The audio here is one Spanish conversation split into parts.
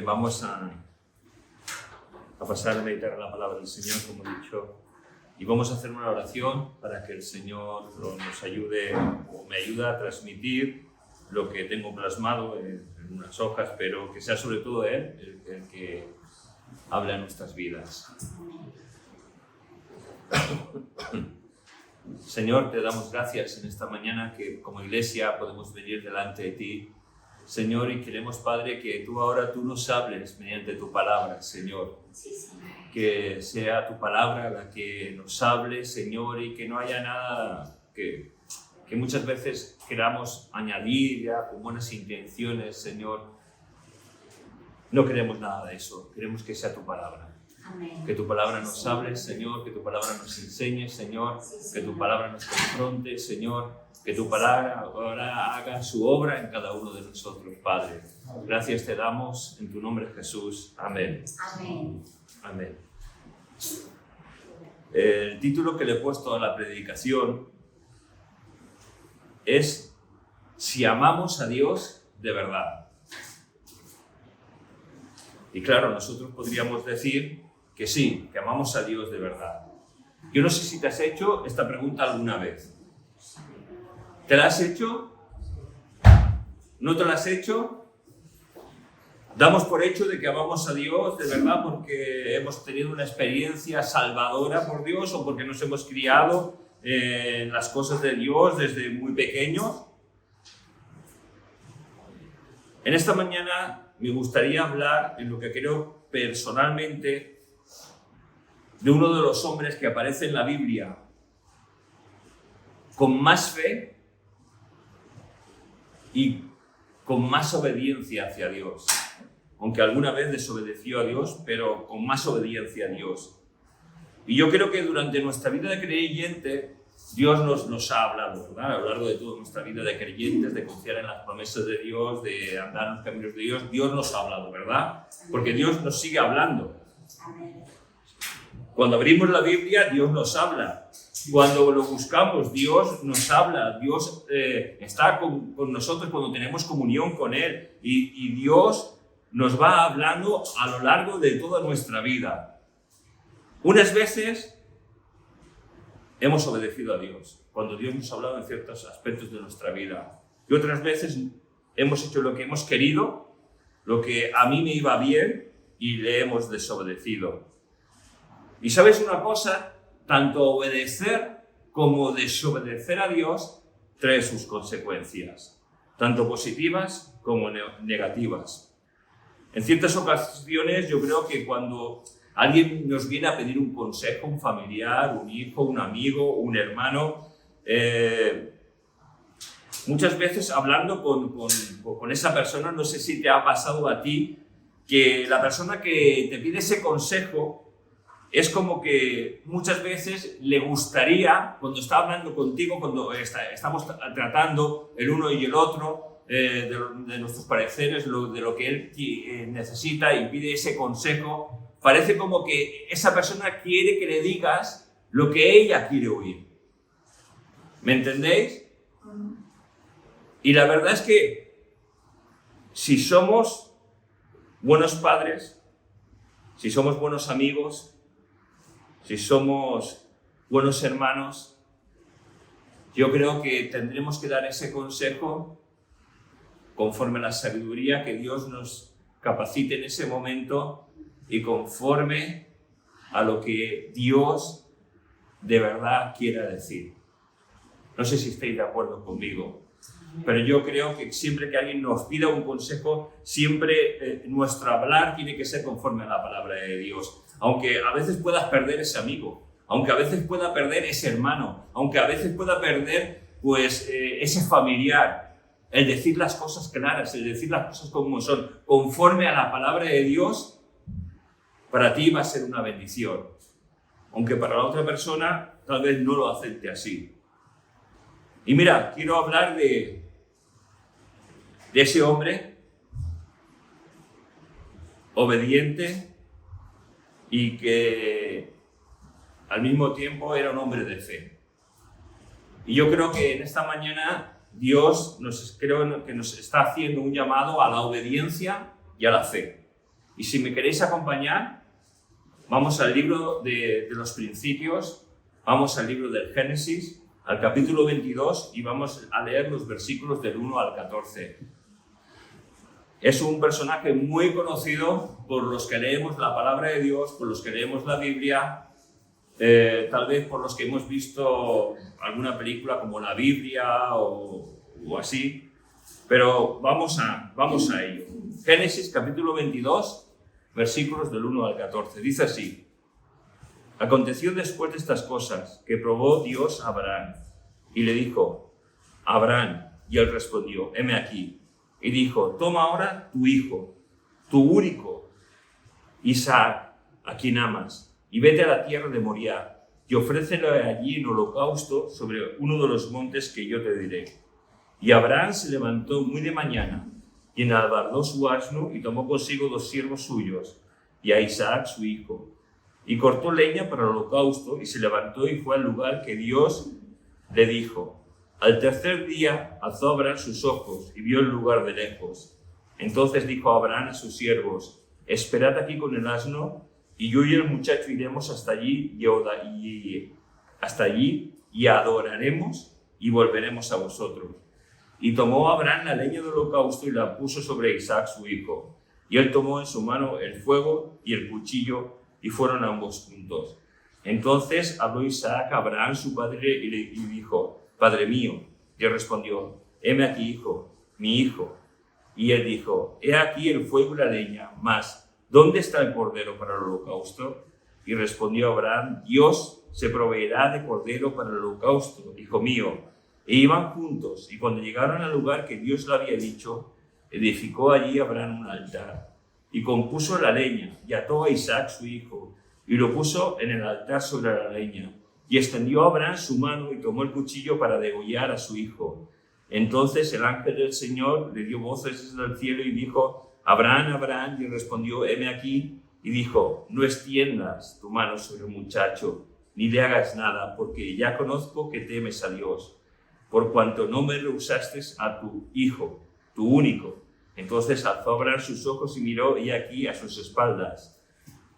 vamos a pasar a meditar la palabra del Señor, como he dicho, y vamos a hacer una oración para que el Señor nos ayude o me ayude a transmitir lo que tengo plasmado en unas hojas, pero que sea sobre todo Él el que habla en nuestras vidas. Señor, te damos gracias en esta mañana que como iglesia podemos venir delante de ti, Señor, y queremos, Padre, que tú nos hables mediante tu palabra, Señor. Que sea tu palabra la que nos hable, Señor, y que no haya nada que muchas veces queramos añadir ya con buenas intenciones, Señor. No queremos nada de eso, queremos que sea tu palabra. Amén. Que tu palabra nos hable, Señor, que tu palabra nos enseñe, Señor, que tu palabra nos confronte, Señor, que tu palabra ahora haga su obra en cada uno de nosotros, Padre. Gracias te damos en tu nombre, Jesús. Amén. Amén. Amén. El título que le he puesto a la predicación es Si amamos a Dios de verdad. Y claro, nosotros podríamos decir que sí, que amamos a Dios de verdad. Yo no sé si te has hecho esta pregunta alguna vez. ¿Te la has hecho? ¿No te la has hecho? Damos por hecho de que amamos a Dios de verdad porque hemos tenido una experiencia salvadora por Dios o porque nos hemos criado en las cosas de Dios desde muy pequeños. En esta mañana me gustaría hablar en lo que creo personalmente de uno de los hombres que aparece en la Biblia con más fe y con más obediencia hacia Dios. Aunque alguna vez desobedeció a Dios, pero con más obediencia a Dios. Y yo creo que durante nuestra vida de creyente, Dios nos ha hablado, ¿verdad? A lo largo de toda nuestra vida de creyentes, de confiar en las promesas de Dios, de andar en los caminos de Dios, Dios nos ha hablado, ¿verdad? Porque Dios nos sigue hablando. Cuando abrimos la Biblia, Dios nos habla. Cuando lo buscamos, Dios nos habla. Dios está con nosotros cuando tenemos comunión con Él. Y Dios nos va hablando a lo largo de toda nuestra vida. Unas veces hemos obedecido a Dios, cuando Dios nos ha hablado en ciertos aspectos de nuestra vida. Y otras veces hemos hecho lo que hemos querido, lo que a mí me iba bien, y le hemos desobedecido. Y ¿sabes una cosa? Tanto obedecer como desobedecer a Dios trae sus consecuencias, tanto positivas como negativas. En ciertas ocasiones yo creo que cuando alguien nos viene a pedir un consejo, un familiar, un hijo, un amigo, un hermano, muchas veces hablando con esa persona, no sé si te ha pasado a ti, que la persona que te pide ese consejo es como que muchas veces le gustaría, cuando está hablando contigo, cuando estamos tratando el uno y el otro, de nuestros pareceres, de lo que él necesita y pide ese consejo, parece como que esa persona quiere que le digas lo que ella quiere oír. ¿Me entendéis? Y la verdad es que si somos buenos padres, si somos buenos amigos, si somos buenos hermanos, yo creo que tendremos que dar ese consejo conforme a la sabiduría que Dios nos capacite en ese momento y conforme a lo que Dios de verdad quiera decir. No sé si estáis de acuerdo conmigo, pero yo creo que siempre que alguien nos pida un consejo, siempre nuestro hablar tiene que ser conforme a la palabra de Dios. Aunque a veces puedas perder ese amigo, aunque a veces pueda perder ese hermano, aunque a veces pueda perder ese familiar, el decir las cosas claras, el decir las cosas como son, conforme a la palabra de Dios, para ti va a ser una bendición. Aunque para la otra persona tal vez no lo acepte así. Y mira, quiero hablar de ese hombre obediente y que al mismo tiempo era un hombre de fe. Y yo creo que en esta mañana Dios creo que nos está haciendo un llamado a la obediencia y a la fe. Y si me queréis acompañar, vamos al libro de los principios, vamos al libro del Génesis, al capítulo 22, y vamos a leer los versículos del 1 al 14. Es un personaje muy conocido por los que leemos la palabra de Dios, por los que leemos la Biblia, tal vez por los que hemos visto alguna película como la Biblia o así, pero vamos a ello. Génesis capítulo 22, versículos del 1 al 14. Dice así: Aconteció después de estas cosas que probó Dios a Abraham y le dijo: Abraham, y él respondió: heme aquí. Y dijo: toma ahora tu hijo, tu único, Isaac, a quien amas, y vete a la tierra de Moriah, y ofrécelo allí en holocausto sobre uno de los montes que yo te diré. Y Abraham se levantó muy de mañana, y enalbardó su asno, y tomó consigo 2 siervos suyos, y a Isaac su hijo, y cortó leña para el holocausto, y se levantó y fue al lugar que Dios le dijo. Al tercer día alzó Abraham sus ojos y vio el lugar de lejos. Entonces dijo Abraham a sus siervos: esperad aquí con el asno, y yo y el muchacho iremos hasta allí y adoraremos y volveremos a vosotros. Y tomó Abraham la leña del holocausto y la puso sobre Isaac su hijo. Y él tomó en su mano el fuego y el cuchillo, y fueron ambos juntos. Entonces habló Isaac a Abraham su padre y dijo: Padre mío. Y él respondió: heme aquí, hijo, mi hijo. Y él dijo: he aquí el fuego y la leña, mas ¿dónde está el cordero para el holocausto? Y respondió Abraham: Dios se proveerá de cordero para el holocausto, hijo mío. E iban juntos, y cuando llegaron al lugar que Dios le había dicho, edificó allí Abraham un altar, y compuso la leña, y ató a Isaac su hijo, y lo puso en el altar sobre la leña. Y extendió a Abraham su mano y tomó el cuchillo para degollar a su hijo. Entonces el ángel del Señor le dio voces desde el cielo y dijo: Abraham, Abraham, y respondió: heme aquí. Y dijo: no extiendas tu mano sobre el muchacho, ni le hagas nada, porque ya conozco que temes a Dios, por cuanto no me rehusaste a tu hijo, tu único. Entonces alzó Abraham sus ojos y miró, y aquí a sus espaldas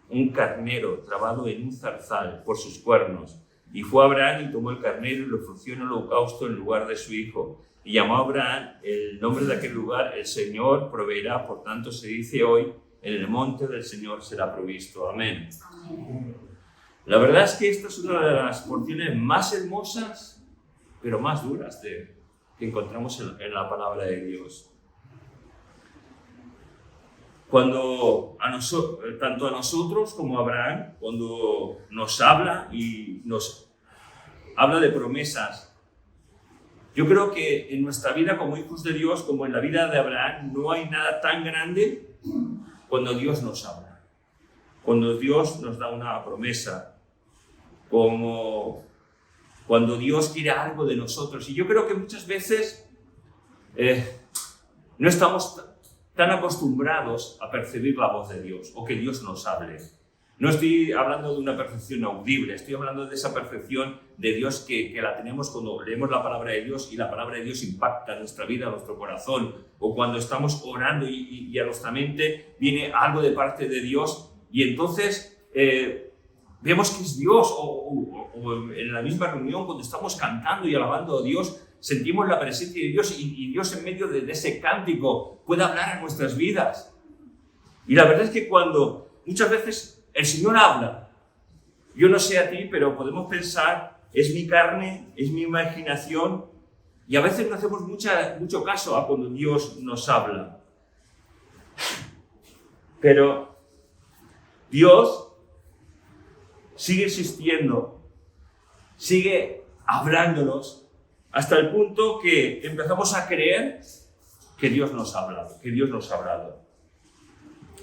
un carnero trabado en un zarzal por sus cuernos. Y fue Abraham y tomó el carnero y lo ofreció en holocausto en lugar de su hijo. Y llamó a Abraham el nombre de aquel lugar: el Señor proveerá. Por tanto se dice hoy: en el monte del Señor será provisto. Amén. La verdad es que esta es una de las porciones más hermosas, pero más duras que encontramos en la palabra de Dios. Cuando tanto a nosotros como a Abraham, cuando nos habla y nos habla de promesas, yo creo que en nuestra vida como hijos de Dios, como en la vida de Abraham, no hay nada tan grande cuando Dios nos habla, cuando Dios nos da una promesa, como cuando Dios quiere algo de nosotros. Y yo creo que muchas veces no estamos tan acostumbrados a percibir la voz de Dios o que Dios nos hable. No estoy hablando de una percepción audible, estoy hablando de esa percepción de Dios que la tenemos cuando leemos la palabra de Dios y la palabra de Dios impacta nuestra vida, nuestro corazón, o cuando estamos orando y a nuestra mente viene algo de parte de Dios y entonces vemos que es Dios, o en la misma reunión cuando estamos cantando y alabando a Dios, sentimos la presencia de Dios y Dios en medio de ese cántico puede hablar a nuestras vidas. Y la verdad es que cuando muchas veces el Señor habla, yo no sé a ti, pero podemos pensar: es mi carne, es mi imaginación, y a veces no hacemos mucho caso a cuando Dios nos habla. Pero Dios sigue existiendo, sigue hablándonos, hasta el punto que empezamos a creer que Dios nos ha hablado,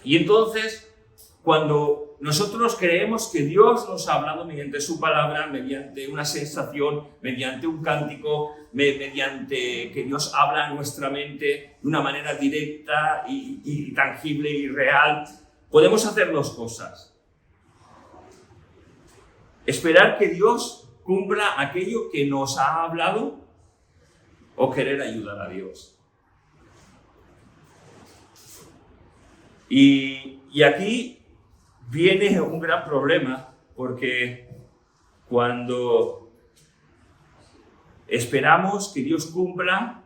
Y entonces, cuando nosotros creemos que Dios nos ha hablado mediante su palabra, mediante una sensación, mediante un cántico, mediante que Dios habla en nuestra mente de una manera directa y tangible y real, podemos hacer 2 cosas. Esperar que Dios cumpla aquello que nos ha hablado, o querer ayudar a Dios. Y aquí viene un gran problema, porque cuando esperamos que Dios cumpla,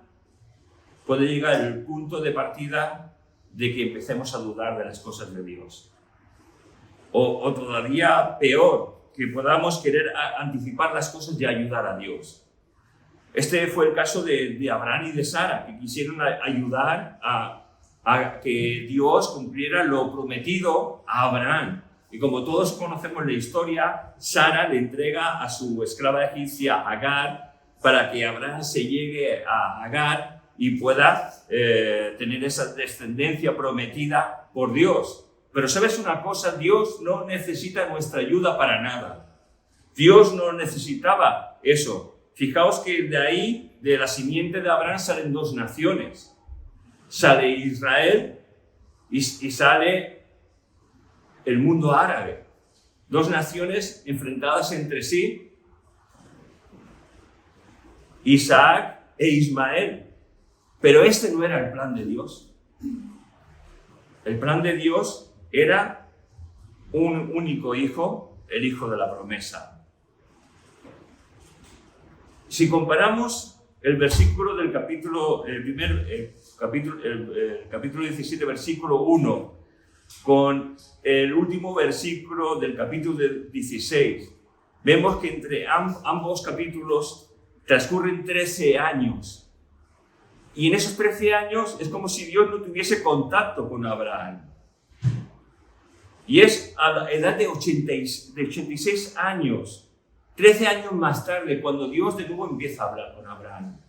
puede llegar el punto de partida de que empecemos a dudar de las cosas de Dios. O todavía peor, que podamos querer anticipar las cosas y ayudar a Dios. Este fue el caso de Abraham y de Sara, que quisieron ayudar a que Dios cumpliera lo prometido a Abraham. Y como todos conocemos la historia, Sara le entrega a su esclava egipcia Agar para que Abraham se llegue a Agar y pueda tener esa descendencia prometida por Dios. Pero ¿sabes una cosa? Dios no necesita nuestra ayuda para nada. Dios no necesitaba eso. Fijaos que de ahí, de la simiente de Abraham, salen dos naciones. Sale Israel y sale el mundo árabe. Dos naciones enfrentadas entre sí. Isaac e Ismael. Pero este no era el plan de Dios. El plan de Dios era un único hijo, el hijo de la promesa. Si comparamos el versículo del capítulo 17, versículo 1, con el último versículo del capítulo 16, vemos que entre ambos capítulos transcurren 13 años. Y en esos 13 años es como si Dios no tuviese contacto con Abraham. Y es a la edad de 86 años, 13 años más tarde, cuando Dios de nuevo empieza a hablar con Abraham.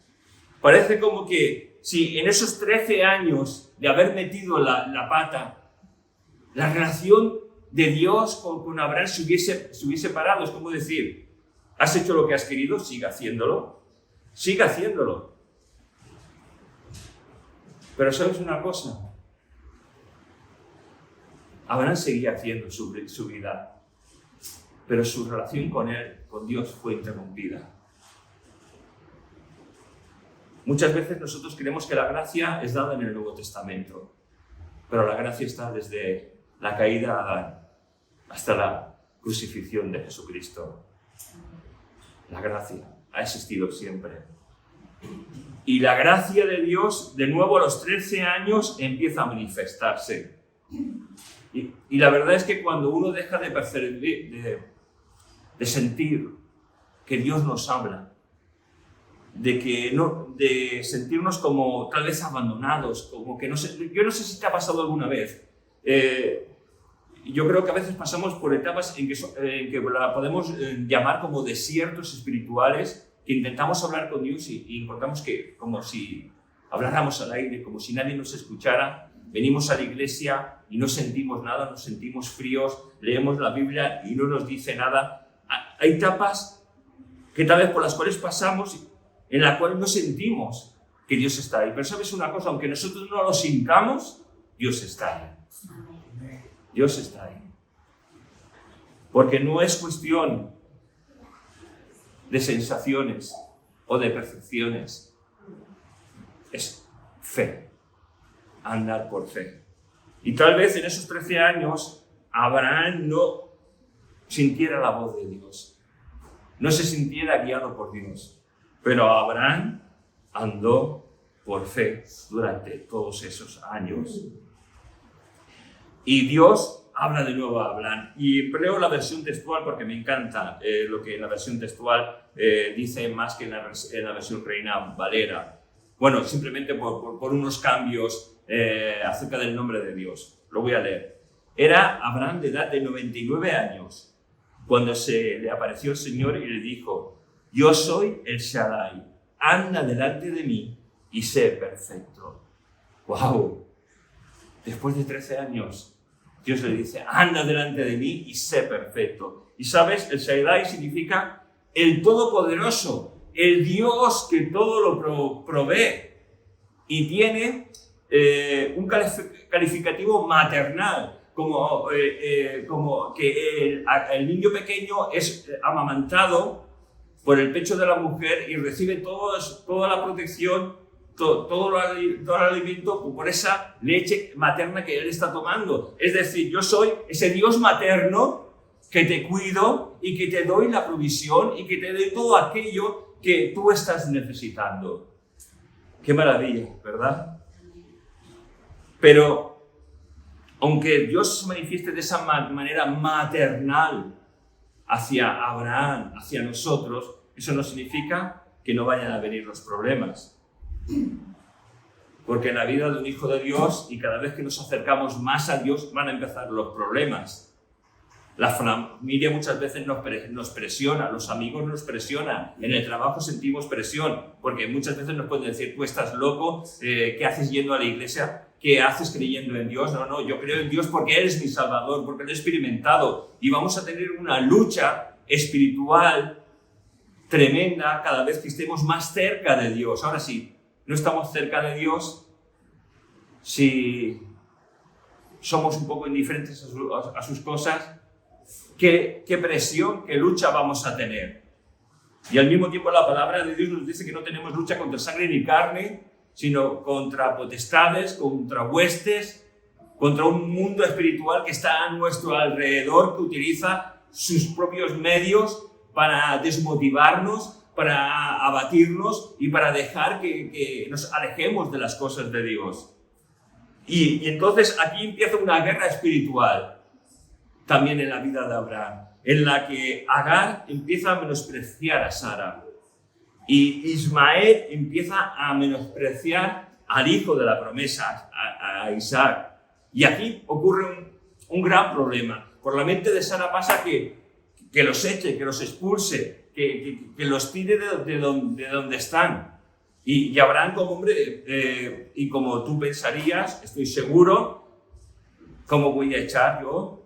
Parece como que si en esos 13 años de haber metido la pata, la relación de Dios con Abraham se hubiese parado. Es como decir, has hecho lo que has querido, sigue haciéndolo. Sigue haciéndolo. Pero ¿sabes una cosa? Abraham seguía haciendo su vida, pero su relación con Dios fue interrumpida. Muchas veces nosotros creemos que la gracia es dada en el Nuevo Testamento, pero la gracia está desde la caída de Adán hasta la crucifixión de Jesucristo. La gracia ha existido siempre. Y la gracia de Dios, de nuevo a los 13 años, empieza a manifestarse. Y la verdad es que cuando uno deja de percibir, de sentir que Dios nos habla, de sentirnos como tal vez abandonados, como que no sé, yo no sé si te ha pasado alguna vez. Yo creo que a veces pasamos por etapas en que la podemos llamar como desiertos espirituales, que intentamos hablar con Dios y encontramos que como si habláramos al aire, como si nadie nos escuchara. Venimos a la iglesia y no sentimos nada, nos sentimos fríos, leemos la Biblia y no nos dice nada. Hay etapas que tal vez por las cuales pasamos, en las cuales no sentimos que Dios está ahí. Pero ¿sabes una cosa? Aunque nosotros no lo sintamos, Dios está ahí. Dios está ahí. Porque no es cuestión de sensaciones o de percepciones. Es fe. Andar por fe. Y tal vez en esos 13 años Abraham no sintiera la voz de Dios, no se sintiera guiado por Dios, pero Abraham andó por fe durante todos esos años. Y Dios habla de nuevo a Abraham. Y empleo la versión textual porque me encanta lo que la versión textual dice más que en la versión Reina Valera. Bueno, simplemente por unos cambios acerca del nombre de Dios. Lo voy a leer. Era Abraham de edad de 99 años cuando se le apareció el Señor y le dijo: yo soy el Shaddai, anda delante de mí y sé perfecto. ¡Wow! Después de 13 años, Dios le dice: anda delante de mí y sé perfecto. Y sabes, el Shaddai significa el Todopoderoso, el Dios que todo lo provee. Y tiene un calificativo maternal, como que el niño pequeño es amamantado por el pecho de la mujer y recibe toda la protección, todo el alimento por esa leche materna que él está tomando. Es decir, yo soy ese Dios materno que te cuido y que te doy la provisión y que te doy todo aquello que tú estás necesitando. Qué maravilla, ¿verdad? Pero, aunque Dios se manifieste de esa manera maternal hacia Abraham, hacia nosotros, eso no significa que no vayan a venir los problemas. Porque en la vida de un hijo de Dios, y cada vez que nos acercamos más a Dios, van a empezar los problemas. La familia muchas veces nos presiona, los amigos nos presionan, en el trabajo sentimos presión, porque muchas veces nos pueden decir, tú estás loco, ¿qué haces yendo a la iglesia? ¿Qué haces creyendo en Dios? No, yo creo en Dios porque eres mi Salvador, porque lo he experimentado. Y vamos a tener una lucha espiritual tremenda cada vez que estemos más cerca de Dios. Ahora sí, no estamos cerca de Dios, si somos un poco indiferentes a sus cosas, ¿qué presión, qué lucha vamos a tener? Y al mismo tiempo la palabra de Dios nos dice que no tenemos lucha contra sangre ni carne, sino contra potestades, contra huestes, contra un mundo espiritual que está a nuestro alrededor, que utiliza sus propios medios para desmotivarnos, para abatirnos y para dejar que nos alejemos de las cosas de Dios. Y entonces aquí empieza una guerra espiritual, también en la vida de Abraham, en la que Agar empieza a menospreciar a Sara y Ismael empieza a menospreciar al hijo de la promesa, a Isaac. Y aquí ocurre un gran problema. Por la mente de Sara pasa que los eche, que los expulse, que los tire de donde están. Y Abraham, como hombre, y como tú pensarías, estoy seguro, ¿cómo voy a echar yo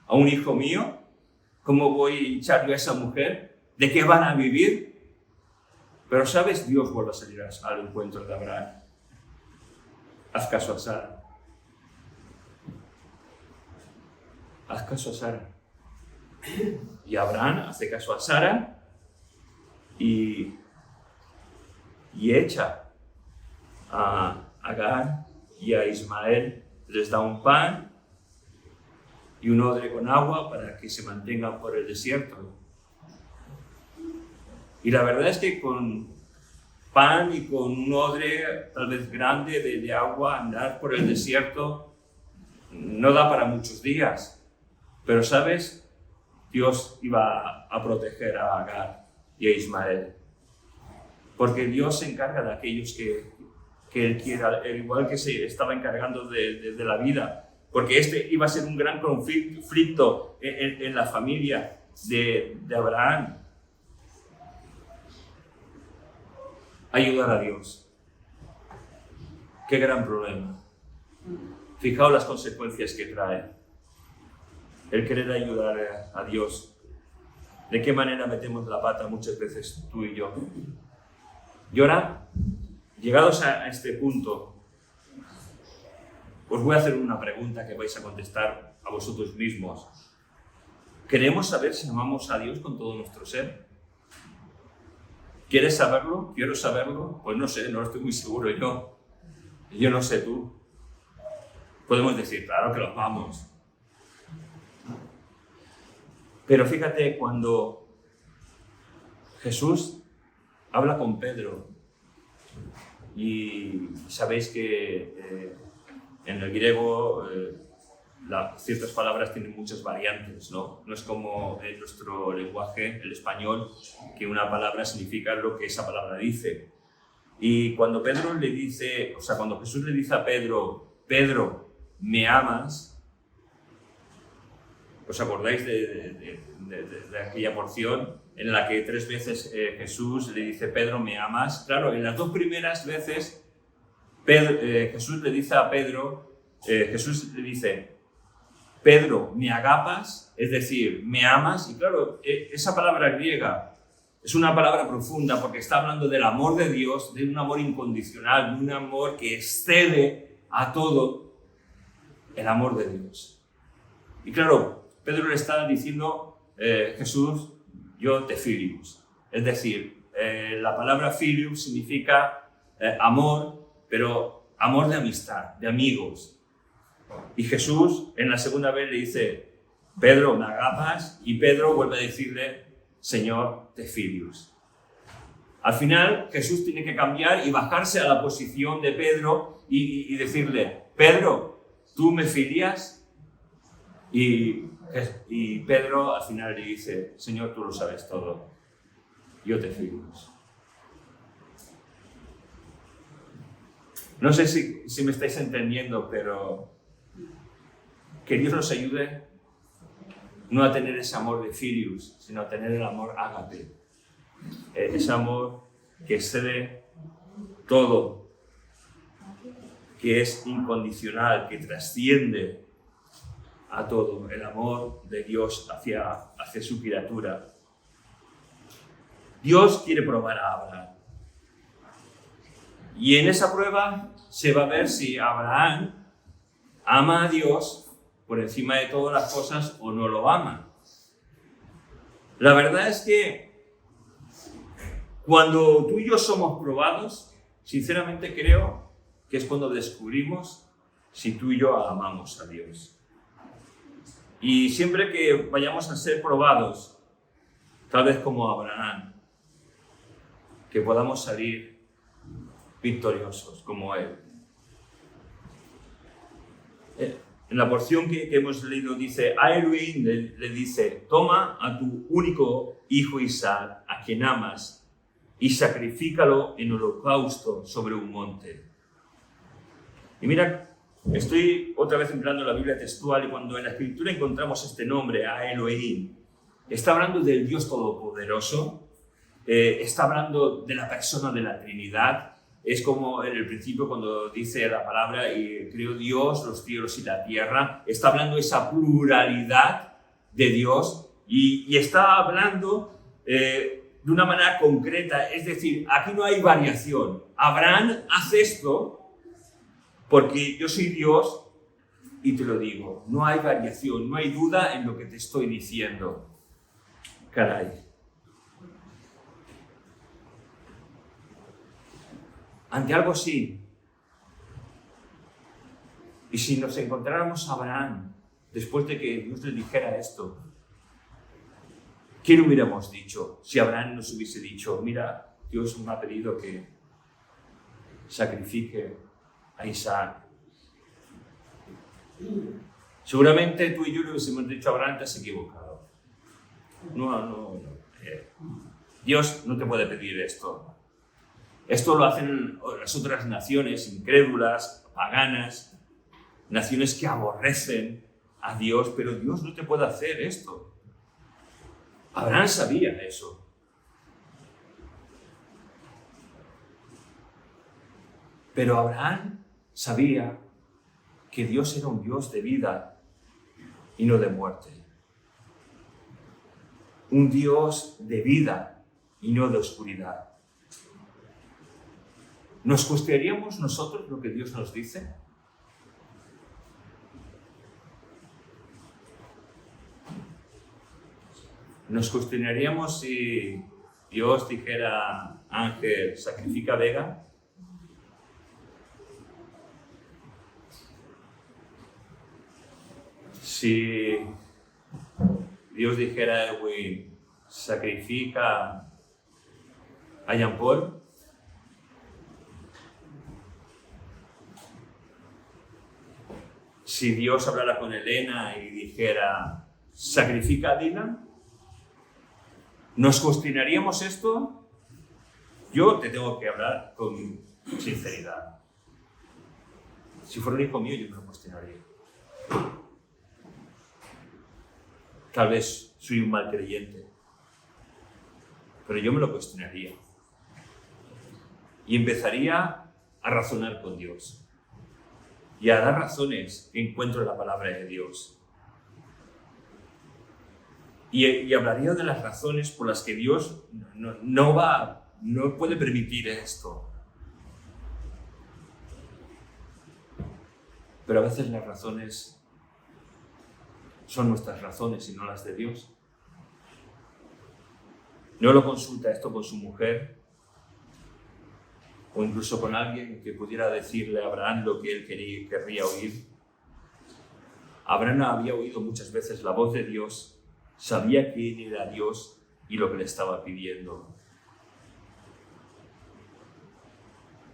a un hijo mío? ¿Cómo voy a echar yo a esa mujer? ¿De qué van a vivir? Pero, ¿sabes? Dios vuelve a salir al encuentro de Abraham. Haz caso a Sara. Haz caso a Sara. Y Abraham hace caso a Sara y echa a Agar y a Ismael, les da un pan y un odre con agua para que se mantengan por el desierto. Y la verdad es que con pan y con un odre tal vez grande de agua, andar por el desierto no da para muchos días. Pero, ¿sabes? Dios iba a proteger a Agar y a Ismael. Porque Dios se encarga de aquellos que Él quiera, igual que se estaba encargando de la vida. Porque este iba a ser un gran conflicto en la familia de Abraham. Ayudar a Dios. Qué gran problema. Fijaos las consecuencias que trae el querer ayudar a Dios. ¿De qué manera metemos la pata muchas veces tú y yo? Y ahora, llegados a este punto, os voy a hacer una pregunta que vais a contestar a vosotros mismos. ¿Queremos saber si amamos a Dios con todo nuestro ser? ¿Quieres saberlo? ¿Quiero saberlo? Pues no sé, no estoy muy seguro yo. Yo no sé tú. Podemos decir, claro que lo amamos. Pero fíjate, cuando Jesús habla con Pedro, y sabéis que en el griego ciertas palabras tienen muchas variantes, ¿no? No es como en nuestro lenguaje, el español, que una palabra significa lo que esa palabra dice. Y cuando Pedro le dice, cuando Jesús le dice a Pedro, Pedro, ¿me amas? ¿Os acordáis de aquella porción en la que 3 veces Jesús le dice, Pedro, ¿me amas? Claro, en las 2 primeras veces Jesús le dice a Pedro, Pedro, ¿me agapas? Es decir, ¿me amas? Y claro, esa palabra griega es una palabra profunda porque está hablando del amor de Dios, de un amor incondicional, de un amor que excede a todo el amor de Dios. Y claro, Pedro le está diciendo, Jesús, yo te filius. Es decir, la palabra filius significa amor, pero amor de amistad, de amigos. Y Jesús en la segunda vez le dice, Pedro, ¿me agapas? Y Pedro vuelve a decirle, Señor, te filius. Al final Jesús tiene que cambiar y bajarse a la posición de Pedro y decirle, Pedro, ¿tú me filias? Y Pedro al final le dice, Señor, tú lo sabes todo, yo te filius. No sé si me estáis entendiendo, pero que Dios nos ayude no a tener ese amor de filius, sino a tener el amor ágape. Ese amor que excede todo, que es incondicional, que trasciende a todo, el amor de Dios hacia su criatura. Dios quiere probar a Abraham. Y en esa prueba se va a ver si Abraham ama a Dios por encima de todas las cosas o no lo ama. La verdad es que cuando tú y yo somos probados, sinceramente creo que es cuando descubrimos si tú y yo amamos a Dios. Y siempre que vayamos a ser probados, tal vez como Abraham, que podamos salir victoriosos como él. En la porción que hemos leído dice, a Elohim le dice, toma a tu único hijo Isaac, a quien amas, y sacrifícalo en holocausto sobre un monte. Y mira, estoy otra vez empleando la Biblia textual y cuando en la Escritura encontramos este nombre, a Elohim, está hablando del Dios Todopoderoso, está hablando de la persona de la Trinidad. Es como en el principio cuando dice la palabra y creó Dios los cielos y la tierra. Está hablando de esa pluralidad de Dios y está hablando de una manera concreta. Es decir, aquí no hay variación. Abraham hace esto porque yo soy Dios y te lo digo. No hay variación, no hay duda en lo que te estoy diciendo. Caray. Ante algo así, y si nos encontráramos a Abraham después de que Dios le dijera esto, ¿qué le hubiéramos dicho si Abraham nos hubiese dicho, mira, Dios me ha pedido que sacrifique a Isaac? Seguramente tú y yo le hubiésemos dicho a Abraham, te has equivocado. No. Dios no te puede pedir esto. Esto lo hacen las otras naciones incrédulas, paganas, naciones que aborrecen a Dios, pero Dios no te puede hacer esto. Abraham sabía eso. Pero Abraham sabía que Dios era un Dios de vida y no de muerte. Un Dios de vida y no de oscuridad. ¿Nos cuestionaríamos nosotros lo que Dios nos dice? ¿Nos cuestionaríamos si Dios dijera, Ángel, sacrifica a Vega? Si Dios dijera, Edwin, sacrifica a Jean Paul? Si Dios hablara con Elena y dijera, sacrifica a Dylan, ¿nos cuestionaríamos esto? Yo te tengo que hablar con sinceridad. Si fuera un hijo mío, yo me lo cuestionaría. Tal vez soy un mal creyente, pero yo me lo cuestionaría. Y empezaría a razonar con Dios. Y a dar razones que encuentro en la palabra de Dios. Y hablaría de las razones por las que Dios no puede permitir esto. Pero a veces las razones son nuestras razones y no las de Dios. No lo consulta esto con su mujer. o incluso con alguien que pudiera decirle a Abraham lo que él querría oír. Abraham había oído muchas veces la voz de Dios, sabía quién era Dios y lo que le estaba pidiendo.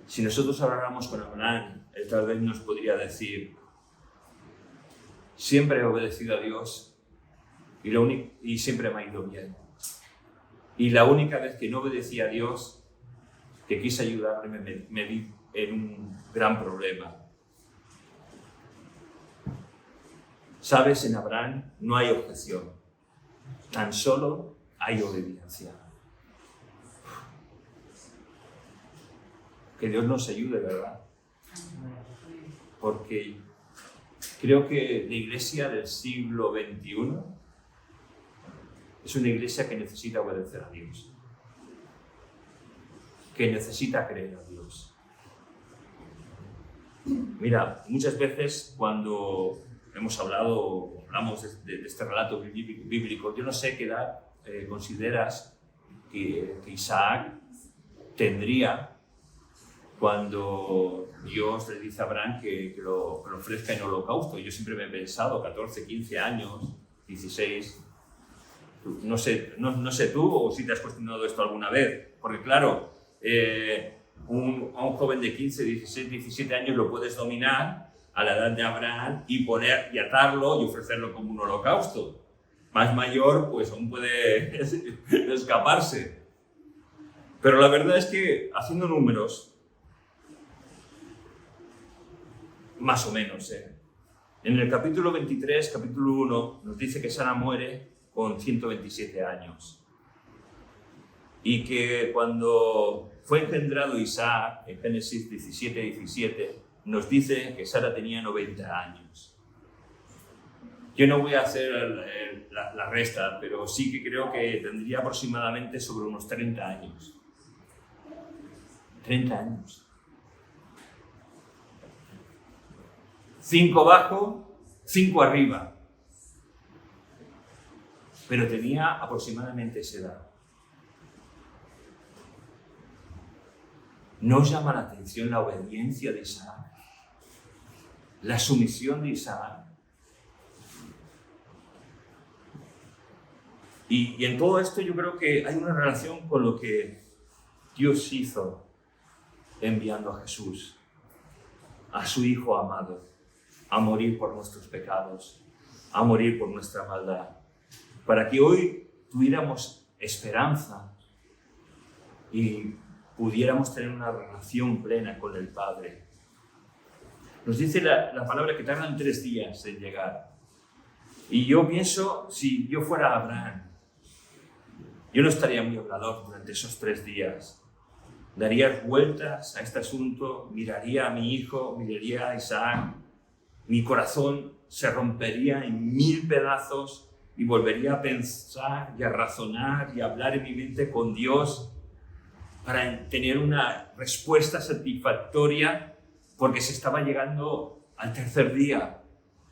Si nosotros habláramos con Abraham, él tal vez nos podría decir: siempre he obedecido a Dios y siempre me ha ido bien. Y la única vez que no obedecí a Dios, que quise ayudarle, me vi en un gran problema. Sabes, en Abraham no hay objeción, tan solo hay obediencia. Que Dios nos ayude, ¿verdad? Porque creo que la iglesia del siglo XXI es una iglesia que necesita obedecer a Dios, que necesita creer a Dios. Mira, muchas veces cuando hablamos de este relato bíblico, yo no sé qué edad consideras que Isaac tendría cuando Dios le dice a Abraham que lo ofrezca en holocausto. Yo siempre me he pensado 14, 15 años, 16. No sé tú o si te has cuestionado esto alguna vez, porque claro, a un joven de 15, 16, 17 años lo puedes dominar a la edad de Abraham y atarlo y ofrecerlo como un holocausto. Más mayor, pues aún puede escaparse. Pero la verdad es que, haciendo números, más o menos, en el capítulo 23, capítulo 1, nos dice que Sara muere con 127 años. Y que cuando fue engendrado Isaac, en Génesis 17, nos dice que Sara tenía 90 años. Yo no voy a hacer la resta, pero sí que creo que tendría aproximadamente sobre unos 30 años. 30 años. 5 abajo, 5 arriba. Pero tenía aproximadamente esa edad. ¿No os llama la atención la obediencia de Isaac? La sumisión de Isaac. Y en todo esto yo creo que hay una relación con lo que Dios hizo enviando a Jesús, a su Hijo amado, a morir por nuestros pecados, a morir por nuestra maldad, para que hoy tuviéramos esperanza y pudiéramos tener una relación plena con el Padre. Nos dice la palabra que tardan 3 días en llegar. Y yo pienso, si yo fuera Abraham, yo no estaría muy hablador durante esos 3 días. Daría vueltas a este asunto, miraría a mi hijo, miraría a Isaac. Mi corazón se rompería en 1000 pedazos y volvería a pensar y a razonar y a hablar en mi mente con Dios para tener una respuesta satisfactoria, porque se estaba llegando al 3er día,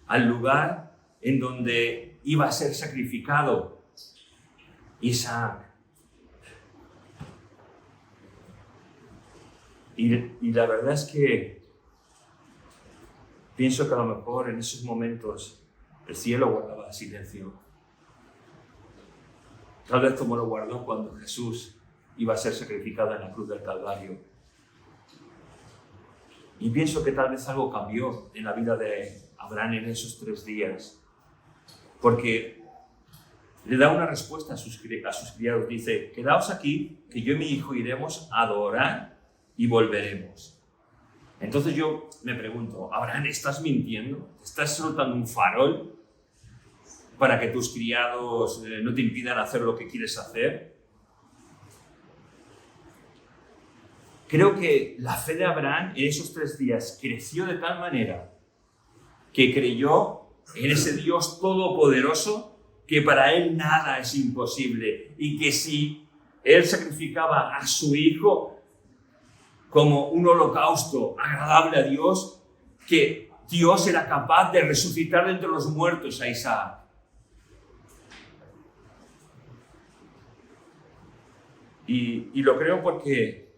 al lugar en donde iba a ser sacrificado Isaac. Y la verdad es que pienso que a lo mejor en esos momentos el cielo guardaba silencio. Tal vez como lo guardó cuando Jesús iba a ser sacrificado en la cruz del Calvario. Y pienso que tal vez algo cambió en la vida de Abraham en esos 3 días. Porque le da una respuesta a sus criados. Dice: quedaos aquí, que yo y mi hijo iremos a adorar y volveremos. Entonces yo me pregunto: Abraham, ¿estás mintiendo? ¿Estás soltando un farol para que tus criados no te impidan hacer lo que quieres hacer? Creo que la fe de Abraham en esos 3 días creció de tal manera que creyó en ese Dios todopoderoso, que para él nada es imposible, y que si él sacrificaba a su hijo como un holocausto agradable a Dios, que Dios era capaz de resucitar de entre los muertos a Isaac. Y lo creo porque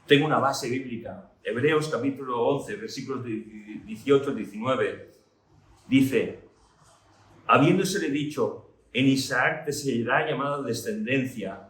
tengo una base bíblica. Hebreos capítulo 11, versículos 18 al 19, dice: habiéndosele dicho, en Isaac te será llamada descendencia,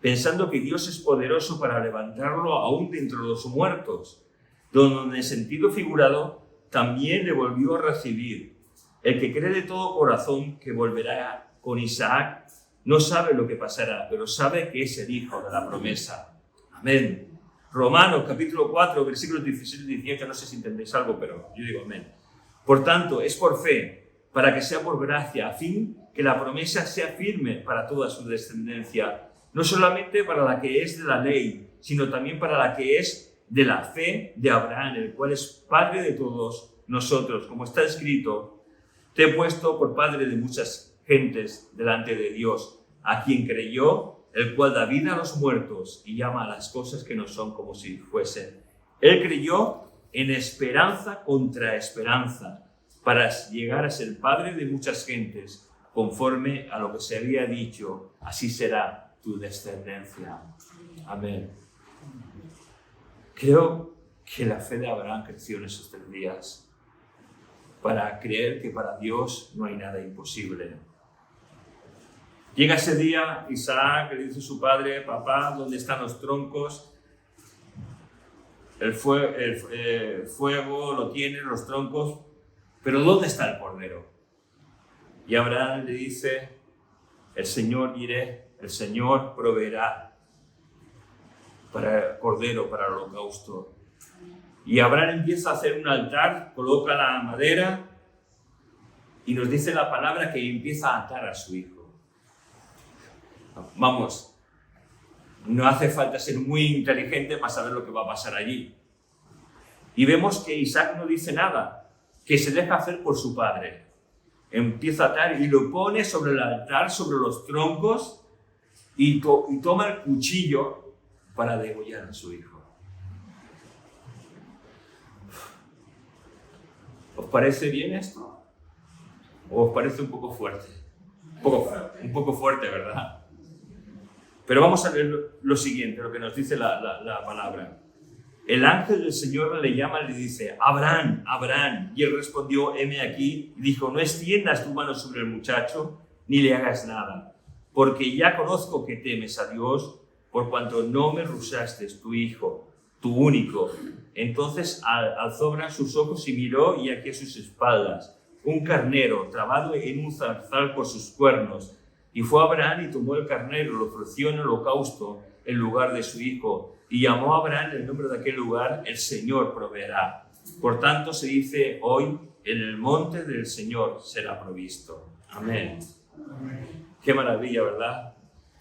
pensando que Dios es poderoso para levantarlo aún de entre los muertos, donde en sentido figurado también le volvió a recibir. El que cree de todo corazón que volverá con Isaac no sabe lo que pasará, pero sabe que es el hijo de la promesa. Amén. Romanos capítulo 4, versículos 16 y 18, no sé si entendéis algo, pero yo digo amén. Por tanto, es por fe, para que sea por gracia, a fin que la promesa sea firme para toda su descendencia, no solamente para la que es de la ley, sino también para la que es de la fe de Abraham, el cual es padre de todos nosotros. Como está escrito: te he puesto por padre de muchas gentes delante de Dios, a quien creyó, el cual da vida a los muertos y llama a las cosas que no son como si fuesen. Él creyó en esperanza contra esperanza, para llegar a ser padre de muchas gentes, conforme a lo que se había dicho: así será tu descendencia. Amén. Creo que la fe de Abraham creció en esos 3 días, para creer que para Dios no hay nada imposible. Llega ese día, Isaac le dice a su padre: papá, ¿dónde están los troncos? El fuego lo tienen, los troncos, pero ¿dónde está el cordero? Y Abraham le dice: el Señor iré, el Señor proveerá para el cordero, para el holocausto. Y Abraham empieza a hacer un altar, coloca la madera y nos dice la palabra que empieza a atar a su hijo. Vamos, no hace falta ser muy inteligente para saber lo que va a pasar allí. Y vemos que Isaac no dice nada, que se deja hacer por su padre. Empieza a atar y lo pone sobre el altar, sobre los troncos, y toma el cuchillo para degollar a su hijo. ¿Os parece bien esto? ¿O os parece un poco fuerte? Un poco fuerte, ¿verdad? Pero vamos a ver lo siguiente, lo que nos dice la palabra. El ángel del Señor le llama y le dice: Abraham, Abraham. Y él respondió: heme aquí. Y dijo: no extiendas tu mano sobre el muchacho, ni le hagas nada, porque ya conozco que temes a Dios, por cuanto no me rehusaste tu hijo, tu único. Entonces alzó Abraham sus ojos y miró, y aquí a sus espaldas un carnero trabado en un zarzal por sus cuernos. Y fue Abraham y tomó el carnero, lo ofreció en holocausto en lugar de su hijo. Y llamó a Abraham el nombre de aquel lugar: el Señor proveerá. Por tanto se dice hoy: en el monte del Señor será provisto. Amén. Qué maravilla, ¿verdad?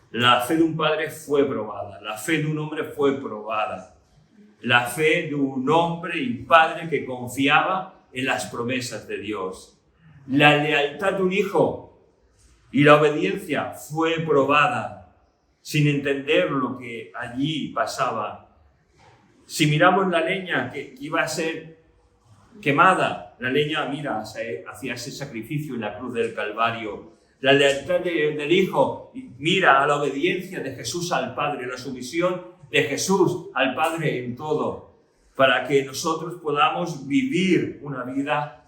La fe de un padre fue probada. La fe de un hombre fue probada. La fe de un hombre y padre que confiaba en las promesas de Dios. La lealtad de un hijo y la obediencia fue probada, sin entender lo que allí pasaba. Si miramos la leña que iba a ser quemada, la leña mira hacia ese sacrificio en la cruz del Calvario. La lealtad del Hijo mira a la obediencia de Jesús al Padre, la sumisión de Jesús al Padre en todo, para que nosotros podamos vivir una vida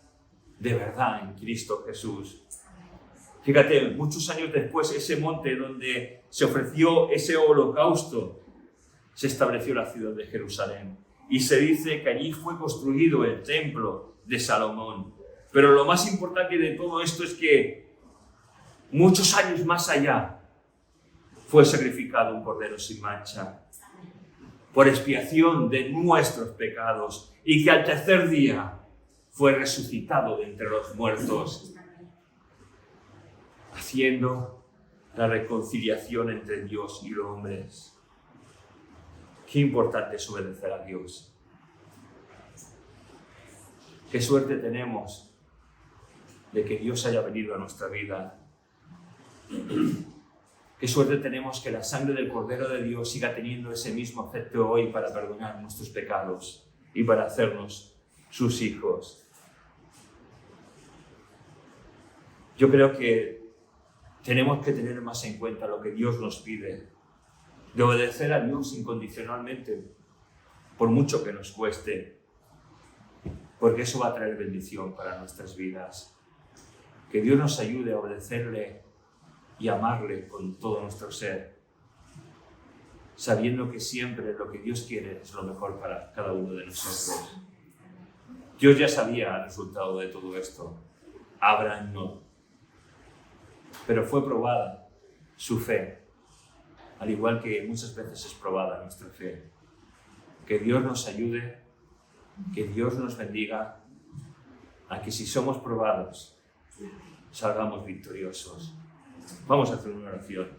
de verdad en Cristo Jesús. Fíjate, muchos años después, ese monte donde se ofreció ese holocausto, se estableció la ciudad de Jerusalén. Y se dice que allí fue construido el templo de Salomón. Pero lo más importante de todo esto es que muchos años más allá fue sacrificado un cordero sin mancha por expiación de nuestros pecados, y que al 3er día fue resucitado de entre los muertos, haciendo la reconciliación entre Dios y los hombres. Qué importante es obedecer a Dios. Qué suerte tenemos de que Dios haya venido a nuestra vida. Qué suerte tenemos que la sangre del Cordero de Dios siga teniendo ese mismo efecto hoy para perdonar nuestros pecados y para hacernos sus hijos. Yo creo que tenemos que tener más en cuenta lo que Dios nos pide, de obedecer a Dios incondicionalmente. por mucho que nos cueste, porque eso va a traer bendición para nuestras vidas. Que Dios nos ayude a obedecerle y amarle con todo nuestro ser, sabiendo que siempre lo que Dios quiere es lo mejor para cada uno de nosotros. Dios ya sabía el resultado de todo esto. Abraham no. Pero fue probada su fe, al igual que muchas veces es probada nuestra fe. Que Dios nos ayude, que Dios nos bendiga, a que si somos probados, salgamos victoriosos. Vamos a hacer una oración.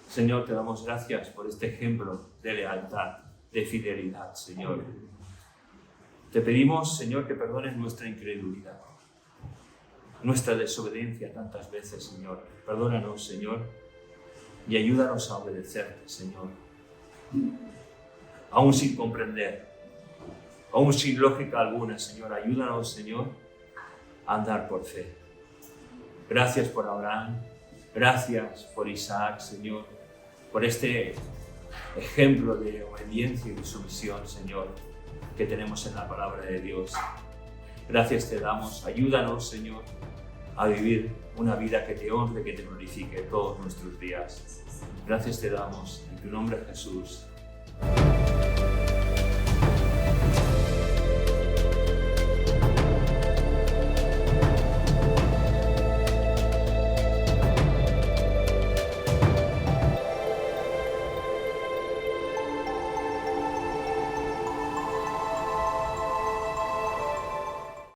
Señor, te damos gracias por este ejemplo de lealtad, de fidelidad, Señor. Te pedimos, Señor, que perdones nuestra incredulidad, nuestra desobediencia tantas veces, Señor. Perdónanos, Señor, y ayúdanos a obedecerte, Señor. Aún sin comprender, aún sin lógica alguna, Señor. Ayúdanos, Señor, a andar por fe. Gracias por Abraham, gracias por Isaac, Señor, por este ejemplo de obediencia y de sumisión, Señor, que tenemos en la palabra de Dios. Gracias te damos, ayúdanos, Señor, a vivir una vida que te honre, que te glorifique todos nuestros días. Gracias te damos, en tu nombre, Jesús.